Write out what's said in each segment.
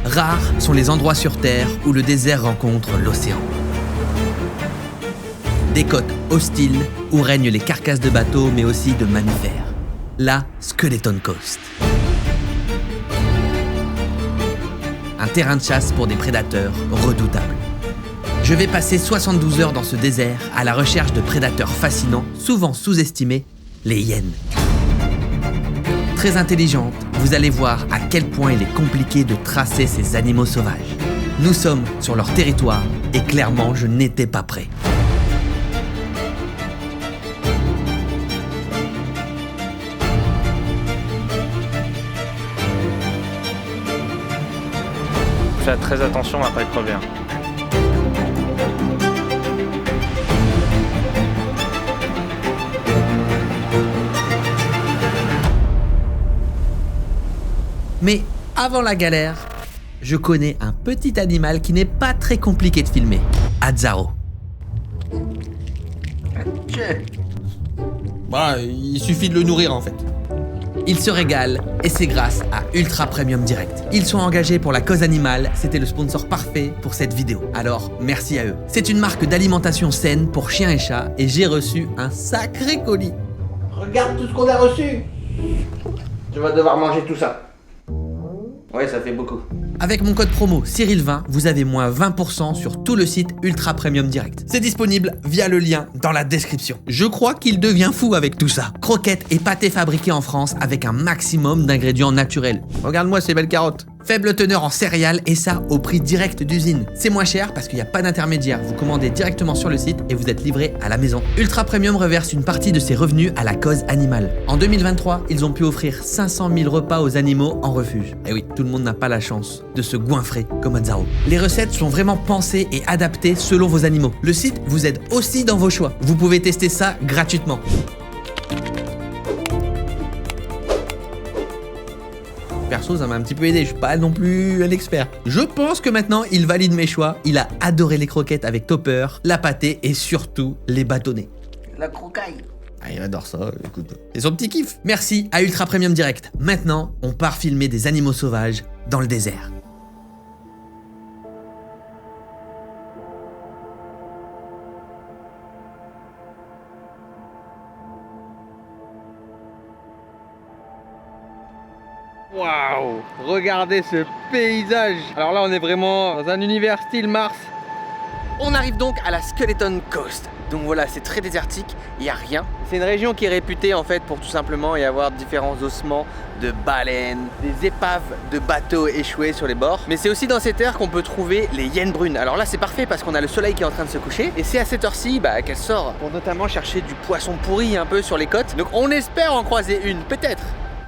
Rares sont les endroits sur Terre où le désert rencontre l'océan. Des côtes hostiles où règnent les carcasses de bateaux mais aussi de mammifères. La Skeleton Coast. Un terrain de chasse pour des prédateurs redoutables. Je vais passer 72 heures dans ce désert à la recherche de prédateurs fascinants, souvent sous-estimés, les hyènes. Très intelligentes, vous allez voir à quel point il est compliqué de tracer ces animaux sauvages. Nous sommes sur leur territoire et clairement je n'étais pas prêt. Fais très attention après il revient. Mais avant la galère, je connais un petit animal qui n'est pas très compliqué de filmer. Azzaro. Bah, il suffit de le nourrir en fait. Il se régale et c'est grâce à Ultra Premium Direct. Ils sont engagés pour la cause animale, c'était le sponsor parfait pour cette vidéo. Alors, merci à eux. C'est une marque d'alimentation saine pour chiens et chats et j'ai reçu un sacré colis. Regarde tout ce qu'on a reçu. Tu vas devoir manger tout ça. Ouais, ça fait beaucoup. Avec mon code promo Cyril20, vous avez moins 20% sur tout le site Ultra Premium Direct. C'est disponible via le lien dans la description. Je crois qu'il devient fou avec tout ça. Croquettes et pâtés fabriqués en France avec un maximum d'ingrédients naturels. Regarde-moi ces belles carottes. Faible teneur en céréales et ça au prix direct d'usine. C'est moins cher parce qu'il n'y a pas d'intermédiaire. Vous commandez directement sur le site et vous êtes livré à la maison. Ultra Premium reverse une partie de ses revenus à la cause animale. En 2023, ils ont pu offrir 500 000 repas aux animaux en refuge. Et oui, tout le monde n'a pas la chance de se goinfrer comme Azzaro. Les recettes sont vraiment pensées et adaptées selon vos animaux. Le site vous aide aussi dans vos choix. Vous pouvez tester ça gratuitement. Perso, ça m'a un petit peu aidé, je suis pas non plus un expert. Je pense que maintenant, il valide mes choix. Il a adoré les croquettes avec topper, la pâtée et surtout les bâtonnets. La crocaille. Ah, il adore ça, écoute. C'est son petit kiff. Merci à Ultra Premium Direct. Maintenant, on part filmer des animaux sauvages dans le désert. Waouh! Regardez ce paysage! Alors là, on est vraiment dans un univers style Mars. On arrive donc à la Skeleton Coast. Donc voilà, c'est très désertique, il n'y a rien. C'est une région qui est réputée en fait pour tout simplement y avoir différents ossements de baleines, des épaves de bateaux échoués sur les bords. Mais c'est aussi dans cette terre qu'on peut trouver les hyènes brunes. Alors là c'est parfait parce qu'on a le soleil qui est en train de se coucher et c'est à cette heure-ci qu'elle sort pour notamment chercher du poisson pourri un peu sur les côtes. Donc on espère en croiser une, peut-être.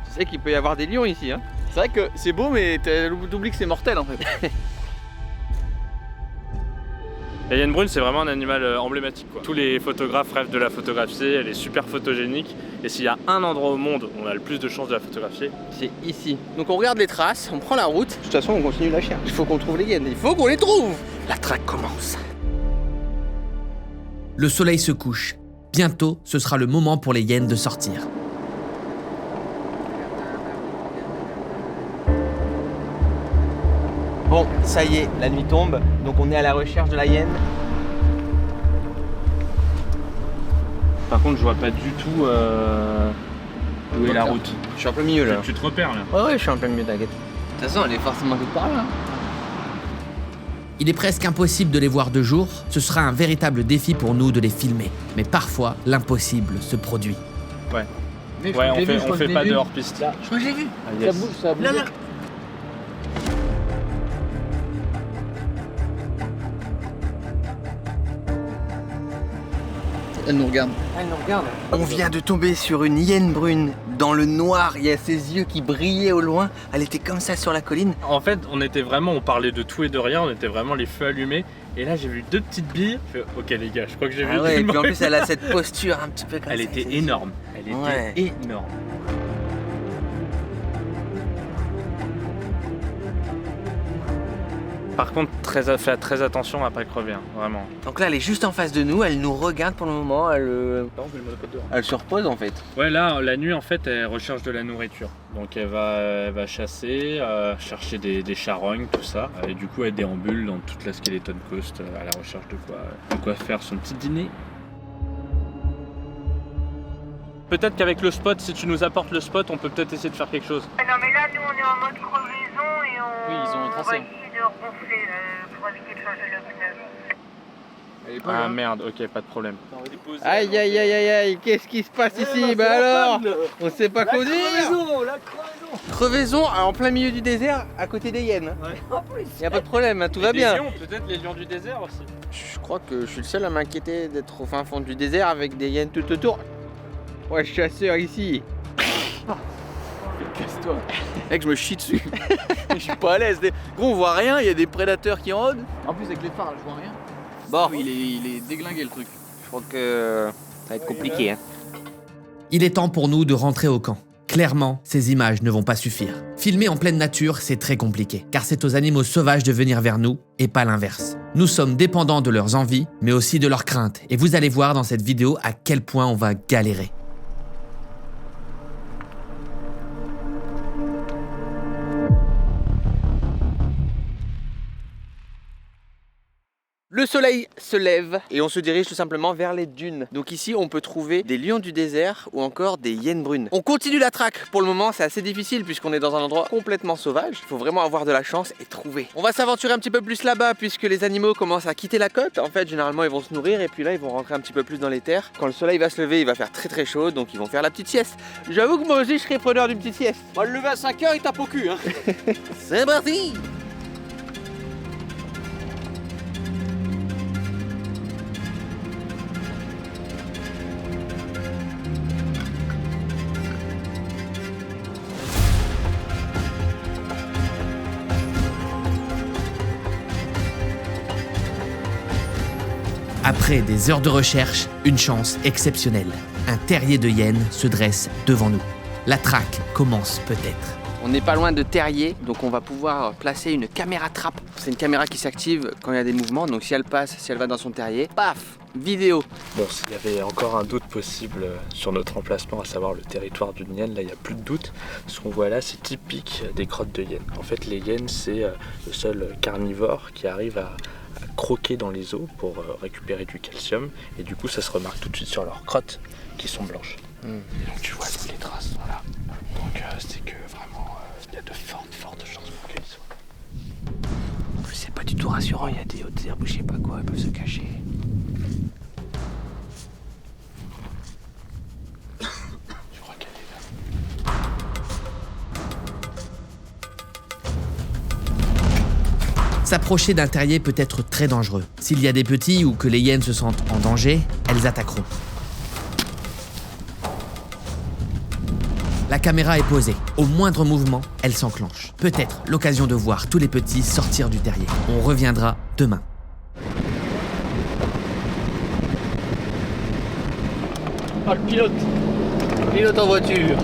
Tu sais qu'il peut y avoir des lions ici, hein? C'est vrai que c'est beau, mais t'oublies que c'est mortel en fait. La hyène brune, c'est vraiment un animal emblématique, quoi. Tous les photographes rêvent de la photographier, elle est super photogénique. Et s'il y a un endroit au monde où on a le plus de chances de la photographier, c'est ici. Donc on regarde les traces, on prend la route. De toute façon, on continue la recherche. Il faut qu'on trouve les hyènes, il faut qu'on les trouve. La traque commence. Le soleil se couche. Bientôt, ce sera le moment pour les hyènes de sortir. Bon, ça y est, la nuit tombe, donc on est à la recherche de la hyène. par contre je vois pas du tout où est la route. Je suis en plein milieu là. Tu te repères là? Ouais, je suis en plein milieu, t'inquiète. De toute façon, elle est forcément toute par là. Il est presque impossible de les voir de jour, ce sera un véritable défi pour nous de les filmer. Mais parfois, l'impossible se produit. Ouais. Ouais, on fait pas de hors-piste. Je crois que j'ai vu. Ah, yes. Ça bouge. Là. Elle nous regarde. Elle nous regarde. On vient de tomber sur une hyène brune. Dans le noir, il y a ses yeux qui brillaient au loin. Elle était comme ça sur la colline. En fait, on parlait de tout et de rien, on était vraiment les feux allumés. Et là, j'ai vu deux petites billes. Je fais, ok les gars, je crois que j'ai vu. Ah ouais, et puis en plus, elle a cette posture un petit peu comme Elle ça. était énorme. Elle était énorme. Par contre, faites très attention à pas crever, hein, vraiment. Donc là, elle est juste en face de nous, elle nous regarde pour le moment, elle se repose en fait. Ouais, là, la nuit, en fait, elle recherche de la nourriture. Donc elle va chasser, chercher des charognes, tout ça. Et du coup, elle déambule dans toute la Skeleton Coast à la recherche de quoi faire son petit dîner. Peut-être qu'avec le spot, si tu nous apportes le spot, on peut peut-être essayer de faire quelque chose. Non mais là nous on est en mode crevaison et on, Oui, ils ont tracé. on va essayer de regonfler pour éviter de changer le pneu. Ah merde, ok, pas de problème. Aïe aïe aïe aïe aïe, qu'est-ce qui se passe ici? Bah alors, on sait pas conduire. Crevaison en plein milieu du désert, à côté des hyènes. Y a pas de problème, hein, tout va bien. Peut-être les lions du désert aussi. Je crois que je suis le seul à m'inquiéter d'être au fin fond du désert avec des hyènes tout autour. Ouais, chasseur ici. Casse-toi. Mec, je me chie dessus. Je suis pas à l'aise. Gros, on voit rien, il y a des prédateurs qui rôdent. En plus, avec les phares, je vois rien. Bon, Il est déglingué le truc. je crois que ça va être compliqué. Hein. Il est temps pour nous de rentrer au camp. Clairement, ces images ne vont pas suffire. Filmer en pleine nature, c'est très compliqué, car c'est aux animaux sauvages de venir vers nous, et pas l'inverse. Nous sommes dépendants de leurs envies, mais aussi de leurs craintes, et vous allez voir dans cette vidéo à quel point on va galérer. Le soleil se lève et on se dirige tout simplement vers les dunes. Donc ici on peut trouver des lions du désert ou encore des hyènes brunes. On continue la traque. Pour le moment c'est assez difficile puisqu'on est dans un endroit complètement sauvage. Il faut vraiment avoir de la chance et trouver. On va s'aventurer un petit peu plus là-bas puisque les animaux commencent à quitter la côte. En fait généralement ils vont se nourrir et puis là ils vont rentrer un petit peu plus dans les terres. Quand le soleil va se lever il va faire très très chaud donc ils vont faire la petite sieste. J'avoue que moi aussi je serais preneur d'une petite sieste. On va le lever à 5h, il tape au cul. Hein. C'est parti! Après des heures de recherche, une chance exceptionnelle. Un terrier de hyènes se dresse devant nous. La traque commence peut-être. On n'est pas loin de terrier, donc on va pouvoir placer une caméra trappe. C'est une caméra qui s'active quand il y a des mouvements, donc si elle passe, si elle va dans son terrier, paf, vidéo. Bon, s'il y avait encore un doute possible sur notre emplacement, à savoir le territoire d'une hyène, là il n'y a plus de doute. Ce qu'on voit là, c'est typique des grottes de hyènes. En fait, les hyènes, c'est le seul carnivore qui arrive à croquer dans les os pour récupérer du calcium. Et du coup, ça se remarque tout de suite sur leurs crottes qui sont blanches. Et donc tu vois, les traces sont là. Donc c'est que vraiment, il y a de fortes chances pour qu'ils soient. En plus, c'est pas du tout rassurant, il y a des hautes herbes ou je sais pas quoi, elles peuvent se cacher. Je crois qu'elle est là. S'approcher d'un terrier peut être très dangereux. S'il y a des petits ou que les hyènes se sentent en danger, elles attaqueront. La caméra est posée. Au moindre mouvement, elle s'enclenche. Peut-être l'occasion de voir tous les petits sortir du terrier. On reviendra demain. Oh, le pilote! Pilote en voiture!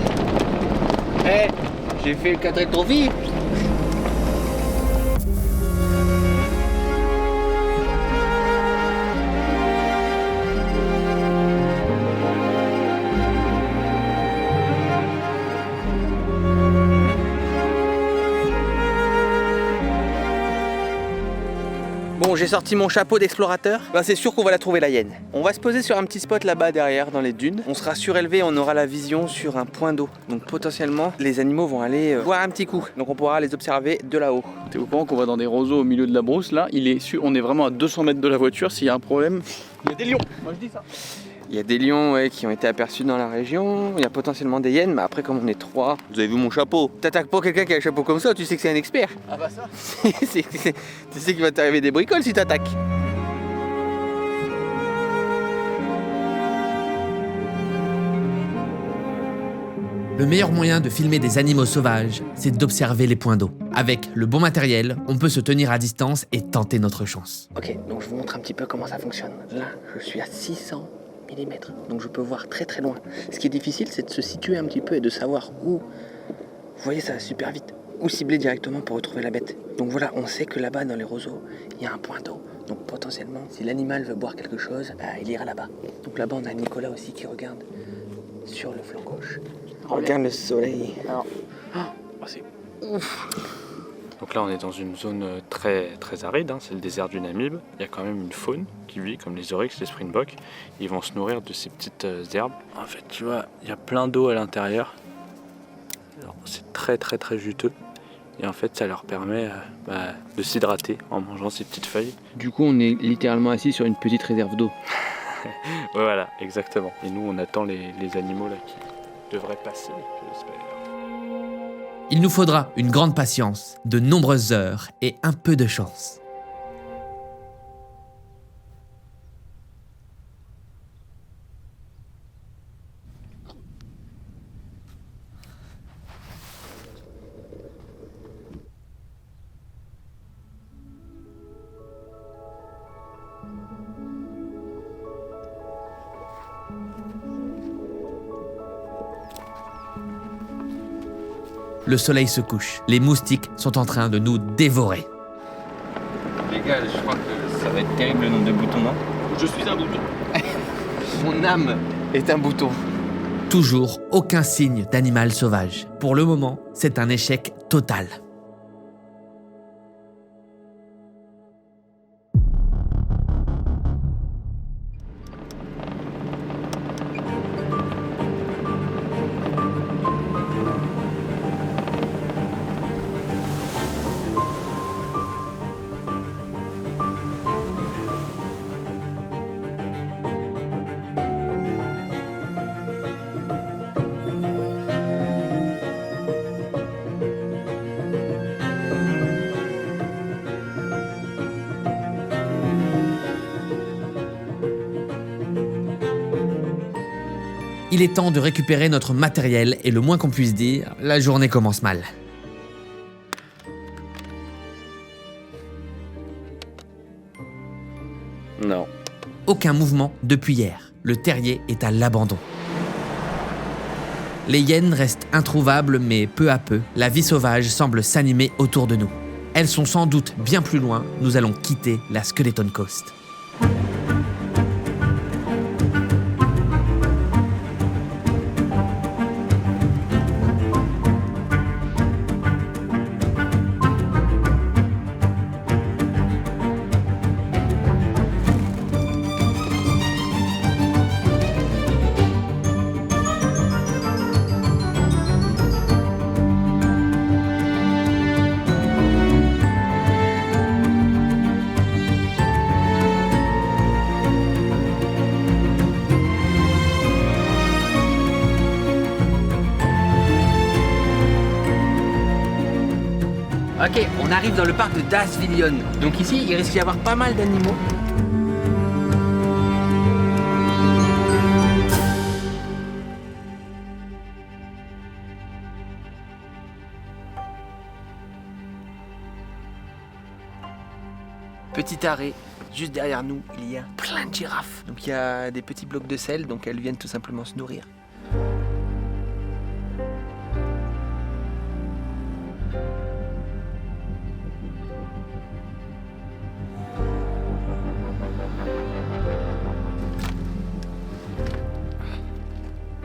Eh, j'ai fait le 4 et ton vie! Bon, j'ai sorti mon chapeau d'explorateur. Ben, c'est sûr qu'on va la trouver la hyène. On va se poser sur un petit spot là-bas derrière dans les dunes. On sera surélevé et on aura la vision sur un point d'eau. Donc potentiellement, les animaux vont aller boire un petit coup. Donc on pourra les observer de là-haut. T'es au courant qu'on va dans des roseaux au milieu de la brousse là? On est vraiment à 200 mètres de la voiture. S'il y a un problème, il y a des lions. Moi je dis ça. Il y a des lions qui ont été aperçus dans la région. Il y a potentiellement des hyènes, mais après comme on est trois, vous avez vu mon chapeau. T'attaques pas quelqu'un qui a un chapeau comme ça, tu sais que c'est un expert. Ah bah ça. Tu sais qu'il va t'arriver des bricoles si t'attaques. Le meilleur moyen de filmer des animaux sauvages, c'est d'observer les points d'eau. Avec le bon matériel, on peut se tenir à distance et tenter notre chance. Ok, donc je vous montre un petit peu comment ça fonctionne. Là, je suis à 600 mm, donc je peux voir très très loin. Ce qui est difficile, c'est de se situer un petit peu et de savoir où. Vous voyez, ça va super vite. ou cibler directement pour retrouver la bête. Donc voilà, on sait que là-bas dans les roseaux, il y a un point d'eau. Donc potentiellement, si l'animal veut boire quelque chose, il ira là-bas. Donc là-bas, on a Nicolas aussi qui regarde sur le flanc gauche. Regarde le soleil. Alors, c'est ouf. Donc là, on est dans une zone très, très aride, hein, c'est le désert du Namib. Il y a quand même une faune qui vit, comme les oryx, les springboks. Ils vont se nourrir de ces petites herbes. En fait, tu vois, il y a plein d'eau à l'intérieur. Alors, c'est très, très, très juteux. Et en fait, ça leur permet de s'hydrater en mangeant ces petites feuilles. Du coup, on est littéralement assis sur une petite réserve d'eau. Ouais, voilà, exactement. Et nous, on attend les animaux là qui devraient passer, j'espère. Il nous faudra une grande patience, de nombreuses heures et un peu de chance. Le soleil se couche, les moustiques sont en train de nous dévorer. Les gars, je crois que ça va être terrible le nombre de boutons, non? Je suis un bouton. Mon âme est un bouton. Toujours aucun signe d'animal sauvage. Pour le moment, c'est un échec total. Il est temps de récupérer notre matériel et le moins qu'on puisse dire, la journée commence mal. Non. Aucun mouvement depuis hier. Le terrier est à l'abandon. Les hyènes restent introuvables, mais peu à peu, la vie sauvage semble s'animer autour de nous. Elles sont sans doute bien plus loin, nous allons quitter la Skeleton Coast. Ok, on arrive dans le parc de Dasvillion. Donc ici, il risque d'y avoir pas mal d'animaux. Petit arrêt, juste derrière nous, il y a plein de girafes. Donc il y a des petits blocs de sel, donc elles viennent tout simplement se nourrir.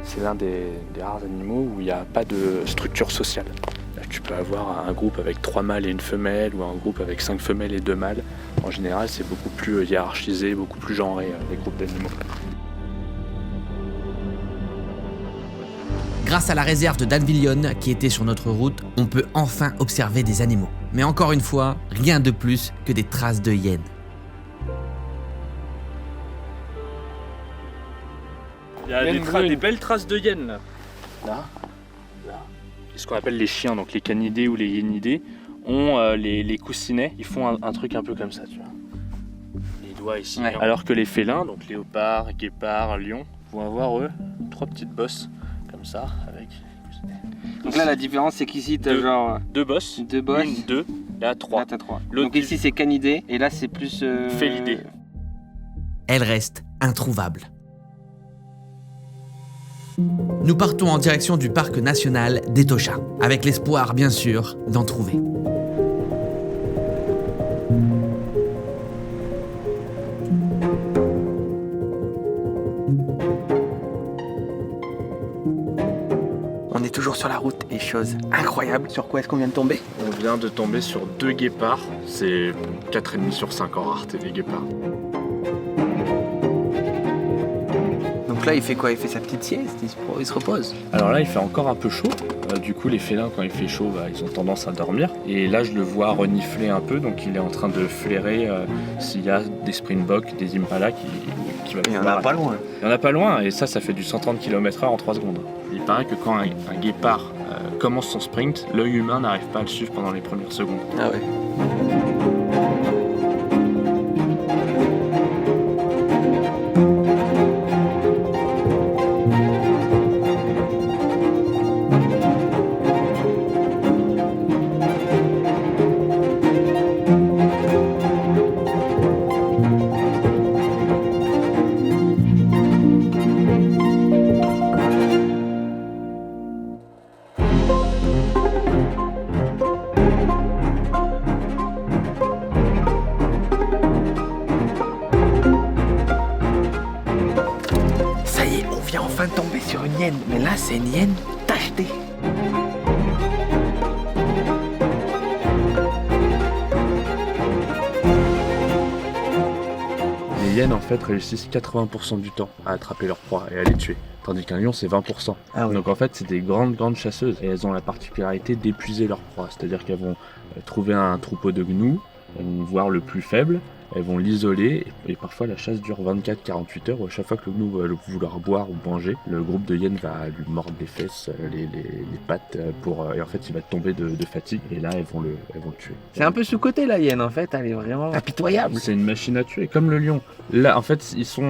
C'est l'un des rares animaux où il n'y a pas de structure sociale. Là, tu peux avoir un groupe avec 3 mâles et une femelle ou un groupe avec 5 femelles et 2 mâles. En général, c'est beaucoup plus hiérarchisé, beaucoup plus genré, les groupes d'animaux. Grâce à la réserve de Dasvillion qui était sur notre route, on peut enfin observer des animaux. Mais encore une fois, rien de plus que des traces de hyènes. Il y a des belles traces de hyènes là. Là. Ce qu'on appelle les chiens, donc les canidés ou les hyénidés, ont les coussinets, ils font un truc un peu comme ça, tu vois. Les doigts ici. Ouais. Alors que les félins, donc léopards, guépards, lions, vont avoir eux 3 petites bosses comme ça avec les coussinets. Donc là la différence c'est qu'ici t'as genre 2 bosses. 2 bosses. 1, 2, là 3. Là t'as 3. Donc ici c'est canidé et là c'est plus félidé. Elle reste introuvable. Nous partons en direction du parc national d'Etosha, avec l'espoir bien sûr d'en trouver. On est toujours sur la route et chose incroyable. Sur quoi est-ce qu'on vient de tomber? On vient de tomber sur 2 guépards. C'est 4,5 sur 5 en rareté, les guépards. Donc là, il fait quoi? Il fait sa petite sieste, il se repose. Alors là, il fait encore un peu chaud. Du coup, les félins, quand il fait chaud, ils ont tendance à dormir. Et là, je le vois renifler un peu, donc il est en train de flairer s'il y a des Springboks, des Impalas qui va Il y en pouvoir- a pas loin. Il y en a pas loin, et ça fait du 130 km/h en 3 secondes. Il paraît que quand un guépard commence son sprint, l'œil humain n'arrive pas à le suivre pendant les premières secondes. Ah ouais. Ça y est, on vient enfin de tomber sur une hyène. Mais là, c'est une hyène tachetée. Les hyènes, en fait, réussissent 80% du temps à attraper leur proie et à les tuer. Tandis qu'un lion, c'est 20%. Ah oui. Donc en fait, c'est des grandes chasseuses. Et elles ont la particularité d'épuiser leur proie. C'est-à-dire qu'elles vont trouver un troupeau de gnous, elles vont voir le plus faible, elles vont l'isoler. Et parfois, la chasse dure 24-48 heures. Où à chaque fois que le gnou va vouloir boire ou manger, le groupe de hyènes va lui mordre les fesses, les pattes. Et en fait, il va tomber de fatigue. Et là, elles vont le tuer. C'est un peu sous-côté la hyène en fait, elle est vraiment impitoyable. C'est une machine à tuer, comme le lion. Là, en fait, ils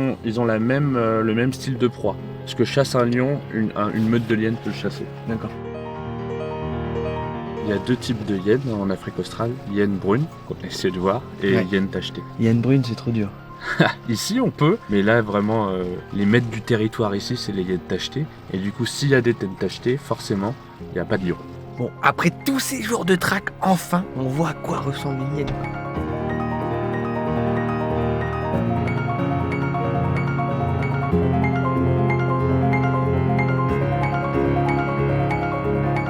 ont le même style de proie. Ce que chasse un lion, une meute de hyènes peut le chasser. D'accord. Il y a 2 types de hyènes en Afrique australe. Hyène brune, qu'on essaie de voir, et Ouais. hyène tachetée. Hyène brune, c'est trop dur. Ici, on peut, mais là, vraiment, les maîtres du territoire ici, c'est les hyènes tachetées. Et du coup, s'il y a des hyènes tachetées, forcément, il n'y a pas de lion. Bon, après tous ces jours de traque, enfin, on voit à quoi ressemble une hyène.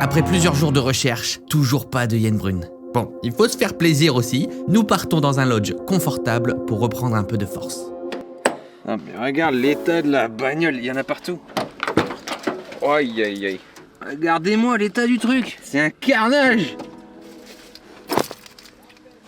Après plusieurs jours de recherche, toujours pas de hyène brune. Bon, il faut se faire plaisir aussi. Nous partons dans un lodge confortable pour reprendre un peu de force. Ah mais regarde l'état de la bagnole, il y en a partout. Aïe aïe aïe. Regardez-moi l'état du truc, c'est un carnage.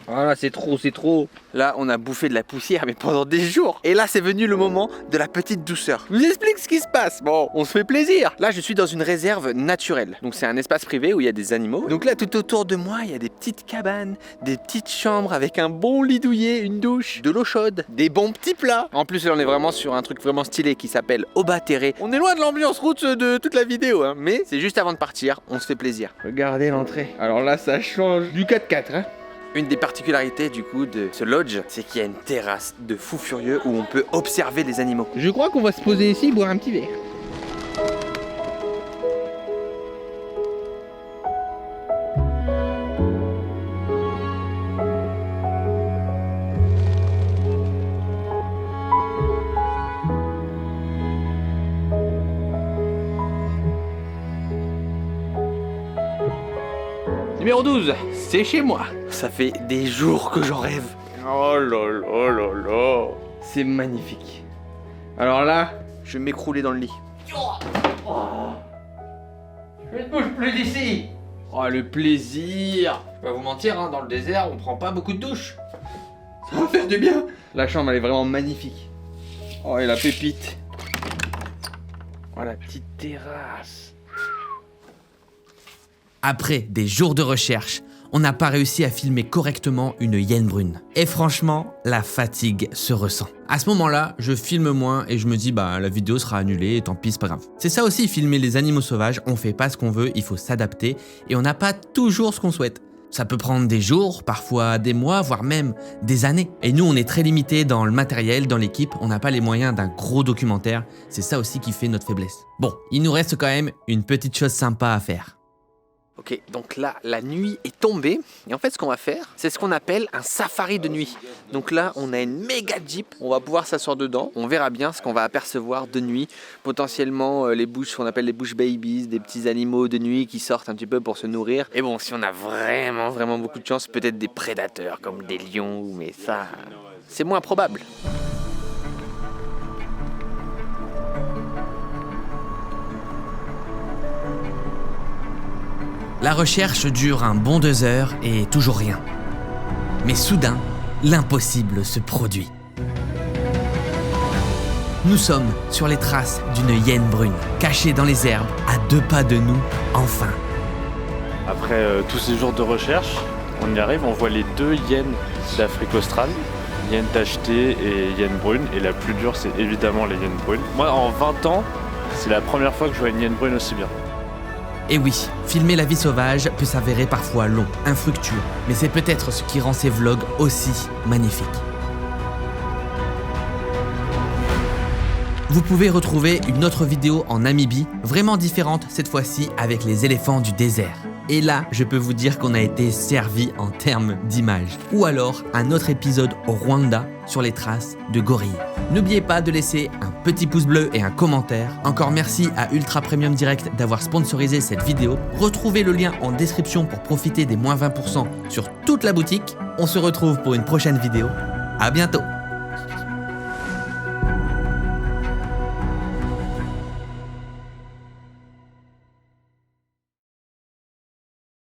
Voilà, c'est trop. Là, on a bouffé de la poussière, mais pendant des jours. Et là, c'est venu le moment de la petite douceur. Je vous explique ce qui se passe. Bon, on se fait plaisir. Là, je suis dans une réserve naturelle. Donc, c'est un espace privé où il y a des animaux. Donc là, tout autour de moi, il y a des petites cabanes, des petites chambres avec un bon lit douillet, une douche, de l'eau chaude, des bons petits plats. En plus, là, on est vraiment sur un truc vraiment stylé qui s'appelle Obatere. On est loin de l'ambiance route de toute la vidéo, hein. Mais c'est juste avant de partir, on se fait plaisir. Regardez l'entrée. Alors là, ça change du 4x4, hein. Une des particularités du coup de ce lodge, c'est qu'il y a une terrasse de fou furieux où on peut observer les animaux. Je crois qu'on va se poser ici, boire un petit verre. Numéro 12, c'est chez moi. Ça fait des jours que j'en rêve. Oh là là là là. C'est magnifique. Alors là, Je vais m'écrouler dans le lit. je ne bouge plus d'ici. Oh le plaisir. Je vais pas vous mentir, hein, dans le désert, on prend pas beaucoup de douches. Ça va faire du bien. La chambre, elle est vraiment magnifique. Oh, et la pépite. Oh, la petite terrasse. Après des jours de recherche, on n'a pas réussi à filmer correctement une hyène brune. Et franchement, la fatigue se ressent. À ce moment-là, je filme moins et je me dis la vidéo sera annulée et tant pis, c'est pas grave. C'est ça aussi filmer les animaux sauvages, on fait pas ce qu'on veut, il faut s'adapter et on n'a pas toujours ce qu'on souhaite. Ça peut prendre des jours, parfois des mois, voire même des années. Et nous, on est très limité dans le matériel, dans l'équipe, on n'a pas les moyens d'un gros documentaire. C'est ça aussi qui fait notre faiblesse. Bon, il nous reste quand même une petite chose sympa à faire. Ok, donc là, la nuit est tombée. Et en fait, ce qu'on va faire, c'est ce qu'on appelle un safari de nuit. Donc là, on a une méga Jeep. On va pouvoir s'asseoir dedans. On verra bien ce qu'on va apercevoir de nuit. Potentiellement, les bush, ce qu'on appelle les bush babies, des petits animaux de nuit qui sortent un petit peu pour se nourrir. Et bon, si on a vraiment beaucoup de chance, peut-être des prédateurs comme des lions. Mais ça, c'est moins probable. La recherche dure un bon 2 heures et toujours rien. Mais soudain, l'impossible se produit. Nous sommes sur les traces d'une hyène brune, cachée dans les herbes, à 2 pas de nous, enfin. Après tous ces jours de recherche, on y arrive, on voit les 2 hyènes d'Afrique australe, hyène tachetée et hyène brune, et la plus dure c'est évidemment les hyènes brunes. Moi en 20 ans, c'est la première fois que je vois une hyène brune aussi bien. Et oui, filmer la vie sauvage peut s'avérer parfois long, infructueux, mais c'est peut-être ce qui rend ces vlogs aussi magnifiques. Vous pouvez retrouver une autre vidéo en Namibie, vraiment différente cette fois-ci avec les éléphants du désert. Et là, je peux vous dire qu'on a été servi en termes d'images. Ou alors, un autre épisode au Rwanda sur les traces de gorilles. N'oubliez pas de laisser un petit pouce bleu et un commentaire. Encore merci à Ultra Premium Direct d'avoir sponsorisé cette vidéo. Retrouvez le lien en description pour profiter des moins 20% sur toute la boutique. On se retrouve pour une prochaine vidéo. À bientôt!